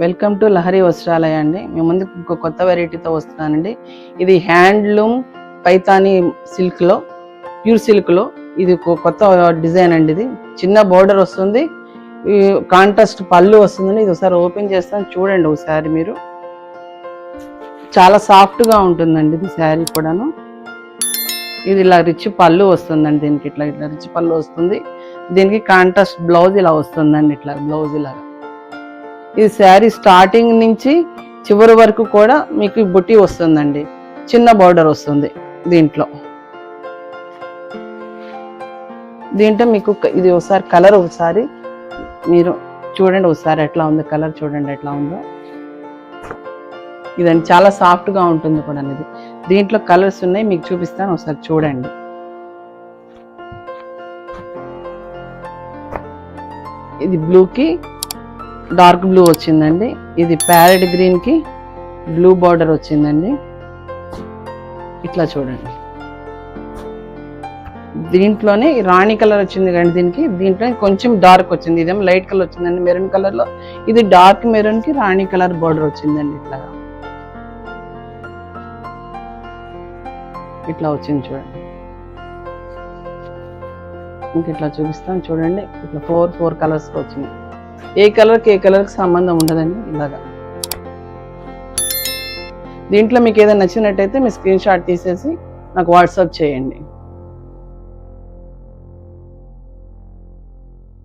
Welcome to Lahari వస్త్రాలయ అండి. మీ ముందు ఇంకో కొత్త వెరైటీతో వస్తున్నానండి. ఇది హ్యాండ్లూమ్ పైతానీ సిల్క్లో, ప్యూర్ సిల్క్లో ఇది కొత్త డిజైన్ అండి. ఇది చిన్న బోర్డర్ వస్తుంది, కాంట్రాస్ట్ పళ్ళు వస్తుందండి. ఇది ఒకసారి ఓపెన్ చేస్తాను చూడండి ఒకసారి మీరు. చాలా సాఫ్ట్గా ఉంటుందండి ఇది శారీ కూడాను. ఇది ఇలా రిచ్ పళ్ళు వస్తుందండి. దీనికి ఇట్లా రిచ్ పళ్ళు వస్తుంది. దీనికి కాంట్రాస్ట్ బ్లౌజ్ ఇలా వస్తుందండి. ఇట్లా బ్లౌజ్ ఇలాగా. ఈ శారీ స్టార్టింగ్ నుంచి చివరి వరకు కూడా మీకు బుట్టి వస్తుందండి. చిన్న బార్డర్ వస్తుంది దీంట్లో. మీకు ఇది ఒకసారి కలర్ ఒకసారి మీరు చూడండి ఒకసారి ఎట్లా ఉంది కలర్, చూడండి ఎట్లా ఉందో. ఇదండి చాలా సాఫ్ట్గా ఉంటుంది కూడా. ఇది దీంట్లో కలర్స్ ఉన్నాయి, మీకు చూపిస్తాను ఒకసారి చూడండి. ఇది బ్లూకి డార్క్ బ్లూ వచ్చిందండి. ఇది ప్యారెట్ గ్రీన్ కి బ్లూ బార్డర్ వచ్చిందండి. ఇట్లా చూడండి. దీంట్లోనే రాణి కలర్ వచ్చింది కానీ దీంట్లో కొంచెం డార్క్ వచ్చింది. ఇదేమో లైట్ కలర్ వచ్చిందండి మెరూన్ కలర్ లో. ఇది డార్క్ మెరూన్ కి రాణి కలర్ బార్డర్ వచ్చిందండి. ఇట్లా వచ్చింది చూడండి. ఇంక ఇట్లా చూపిస్తాను చూడండి. ఇట్లా ఫోర్ కలర్స్ వచ్చింది. ఏ కలర్కి సంబంధం ఉండదండి. ఇలాగా దీంట్లో మీకు ఏదైనా నచ్చినట్టయితే మీ స్క్రీన్ షాట్ తీసేసి నాకు వాట్సాప్ చేయండి.